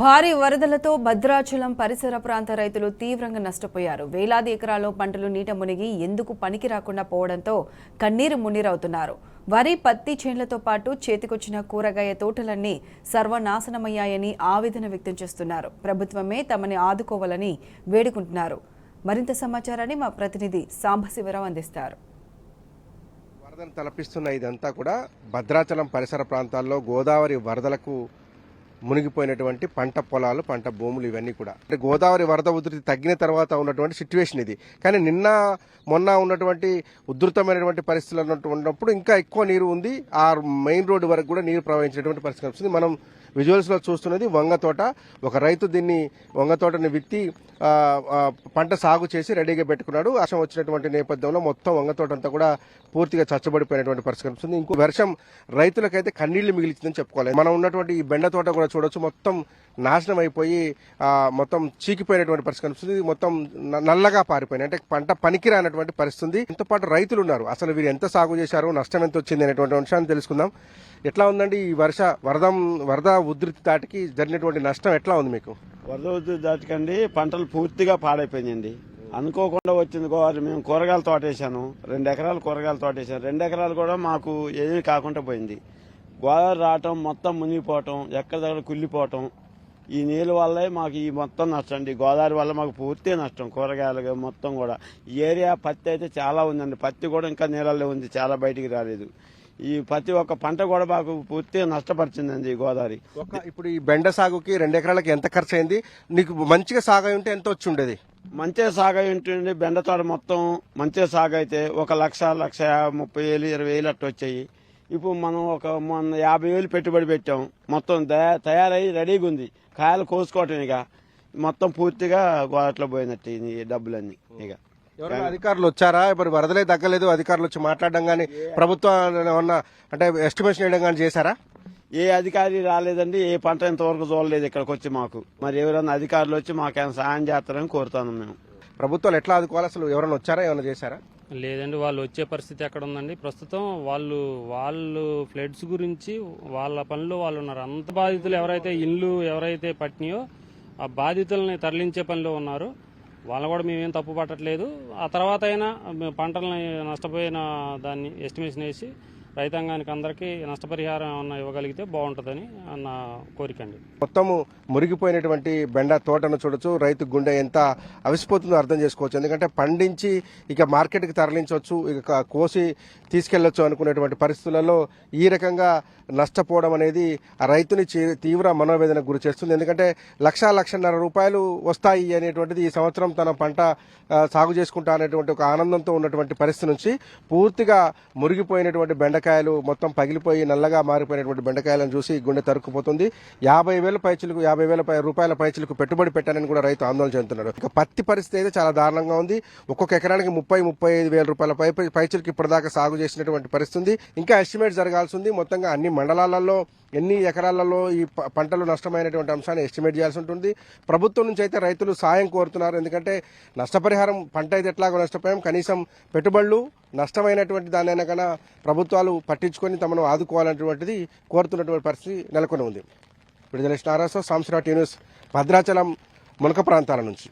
భారీ వరదలతో భద్రాచలం పరిసర ప్రాంత రైతులు తీవ్రంగా నష్టపోయారు. వేలాది ఎకరాల్లో పంటలు నీట మునిగి ఎందుకు పనికి రాకుండా పోవడంతో కన్నీరు మున్నీరవుతున్నారు. వరి, పత్తి చేన్లతో పాటు చేతికొచ్చిన కూరగాయ తోటలన్నీ సర్వనాశనమయ్యాయని ఆవేదన వ్యక్తం చేస్తున్నారు. ప్రభుత్వమే తమని ఆదుకోవాలని వేడుకుంటున్నారు. మరింత సమాచారాన్ని మా ప్రతినిధి సాంబశివరావు అందిస్తారు. వరదను తలపిస్తున్న ఇదంతా కూడా భద్రాచలం పరిసర ప్రాంతాల్లో గోదావరి వరదలకు మునిగిపోయినటువంటి పంట పొలాలు, పంట భూములు ఇవన్నీ కూడా. అంటే గోదావరి వరద ఉధృతి తగ్గిన తర్వాత ఉన్నటువంటి సిచ్యువేషన్ ఇది. కానీ నిన్న మొన్న ఉన్నటువంటి ఉధృతమైనటువంటి పరిస్థితులు ఉన్నప్పుడు ఇంకా ఎక్కువ నీరు ఉంది. ఆ మెయిన్ రోడ్డు వరకు కూడా నీరు ప్రవహించినటువంటి పరిస్థితి వస్తుంది. మనం విజువల్స్లో చూస్తున్నది వంగ తోట. ఒక రైతు దీన్ని వంగ తోటని విత్తి పంట సాగు చేసి రెడీగా పెట్టుకున్నాడు. వర్షం వచ్చినటువంటి నేపథ్యంలో మొత్తం వంగ తోట అంతా కూడా పూర్తిగా చచ్చబడిపోయినటువంటి పరిస్థితి వస్తుంది. ఇంకో వర్షం రైతులకైతే కన్నీళ్లు మిగిలిచిందని చెప్పుకోవాలి. మనం ఉన్నటువంటి ఈ బెండ తోట కూడా చూడొచ్చు, మొత్తం నాశనం అయిపోయి మొత్తం చీకిపోయినటువంటి పరిస్థితి కనిపిస్తుంది. మొత్తం నల్లగా పారిపోయినాయి, అంటే పంట పనికిరానటువంటి పరిస్థితి. ఇంతో పాటు రైతులు ఉన్నారు. అసలు వీరు ఎంత సాగు చేశారు, నష్టం ఎంత వచ్చింది అనేటువంటి అంశాన్ని తెలుసుకుందాం. ఎట్లా ఉందండి ఈ వరద ఉధృతి దాటికి జరిగినటువంటి నష్టం ఎట్లా ఉంది మీకు? వరద ఉధృతి దాటికండి పంటలు పూర్తిగా పాడైపోయిందండి. అనుకోకుండా వచ్చింది గోదావరి. మేము కూరగాయల తోట వేసాను, 2 ఎకరాలు కూరగాయల తోట వేసాను. 2 ఎకరాలు కూడా మాకు ఏమీ కాకుండా పోయింది. గోదావరి రావటం, మొత్తం మునిగిపోవటం, ఎక్కడ దగ్గర కుళ్ళిపోవటం, ఈ నీళ్ళ వల్లే మాకు ఈ మొత్తం నష్టం అండి. గోదావరి వల్ల మాకు పూర్తిగా నష్టం. కూరగాయలు మొత్తం కూడా. ఈ ఏరియా పత్తి అయితే చాలా ఉందండి. పత్తి కూడా ఇంకా నీళ్ళల్లో ఉంది, చాలా బయటికి రాలేదు. ఈ ప్రతి ఒక్క పంట కూడా మాకు పూర్తిగా నష్టపరిచిందండి ఈ గోదావరి. ఇప్పుడు ఈ బెండ సాగుకి 2 ఎకరాలకి ఎంత ఖర్చు అయింది? నీకు మంచిగా సాగు ఉంటే ఎంత వచ్చి ఉండేది? మంచిగా సాగు ఉంటుంది. బెండ తోట మొత్తం మంచిగా సాగు అయితే 1,30,000, 20,000 అట్టు వచ్చాయి. ఇప్పుడు మనం మొన్న 50,000 పెట్టుబడి పెట్టాం. మొత్తం తయారై రెడీగా ఉంది. కాయలు కోసుకోవటం ఇక మొత్తం పూర్తిగా గోదాట్లో పోయినట్టు ఈ డబ్బులన్నీ. ఇక ఎవరైనా అధికారులు వచ్చారా? ఇప్పుడు వరదలే తగ్గలేదు, అధికారులు వచ్చి మాట్లాడడం కానీ, ప్రభుత్వం ఏమన్నా అంటే ఎస్టిమేషన్ వేయడం కానీ చేశారా? ఏ అధికారి రాలేదండి. ఏ పంట ఇంతవరకు చూడలేదు ఇక్కడికి వచ్చి మాకు. మరి ఎవరైనా అధికారులు వచ్చి మాకేమైనా సాయం చేస్తారని కోరుతాను మేము. ప్రభుత్వాలు ఎట్లా ఆదుకోవాలి? అసలు ఎవరైనా వచ్చారా, ఏమైనా చేశారా? లేదండి, వాళ్ళు వచ్చే పరిస్థితి ఎక్కడ ఉందండి. ప్రస్తుతం వాళ్ళు ఫ్లడ్స్ గురించి వాళ్ళ పనులు వాళ్ళు ఉన్నారు. అంత బాధితులు ఎవరైతే పట్టినాయో ఆ బాధితుల్ని తరలించే పనిలో ఉన్నారు. వాళ్ళని కూడా మేమేం తప్పు పట్టట్లేదు. ఆ తర్వాత అయినా పంటలని నష్టపోయిన దాన్ని ఎస్టిమేషన్ వేసి రైతాంగానికి అందరికీ నష్టపరిహారం ఏమన్నా ఇవ్వగలిగితే బాగుంటుందని నా కోరిక అండి. మొత్తము మురిగిపోయినటువంటి బెండ తోటను చూడొచ్చు. రైతు గుండె ఎంత అవిసిపోతుందో అర్థం చేసుకోవచ్చు. ఎందుకంటే పండించి ఇక మార్కెట్కి తరలించవచ్చు, ఇక కోసి తీసుకెళ్లొచ్చు అనుకునేటువంటి పరిస్థితులలో ఈ రకంగా నష్టపోవడం అనేది ఆ రైతుని తీవ్ర మనోవేదనకు గురి చేస్తుంది. ఎందుకంటే 1,00,000-1,50,000 రూపాయలు వస్తాయి అనేటువంటిది ఈ సంవత్సరం తన పంట సాగు చేసుకుంటా అనేటువంటి ఒక ఆనందంతో ఉన్నటువంటి పరిస్థితి నుంచి పూర్తిగా మురిగిపోయినటువంటి బెండకాయలు, మొత్తం పగిలిపోయి నల్లగా మారిపోయినటువంటి బెండకాయలను చూసి గుండె తరుక్కుపోతుంది. 50,000 రూపాయల పైచిలకు పెట్టుబడి పెట్టానని కూడా రైతు ఆందోళన చెందుతున్నాడు. ఇక పత్తి పరిస్థితి అయితే చాలా దారుణంగా ఉంది. ఒక్కొక్క ఎకరానికి 30,000-35,000 రూపాయల పైచిలకు ఇప్పటిదాకా సాగు చేసినటువంటి పరిస్థితి. ఇంకా ఎస్టిమేట్ జరగాల్సి ఉంది. మొత్తంగా అన్ని మండలాలలో ఎన్ని ఎకరాలలో ఈ పంటలు నష్టమైనటువంటి అంశాన్ని ఎస్టిమేట్ చేయాల్సి ఉంటుంది. ప్రభుత్వం నుంచి అయితే రైతులు సాయం కోరుతున్నారు. ఎందుకంటే నష్టపరిహారం, పంట అయితే ఎట్లాగో నష్టపోయాం, కనీసం పెట్టుబడులు నష్టమైనటువంటి దానైనా కన్నా ప్రభుత్వాలు పట్టించుకొని తమను ఆదుకోవాలనేటువంటిది కోరుతున్నటువంటి పరిస్థితి నెలకొని ఉంది. విడుదల నారాయణ, సాంబశివరావు న్యూస్, భద్రాచలం మునక ప్రాంతాల నుంచి.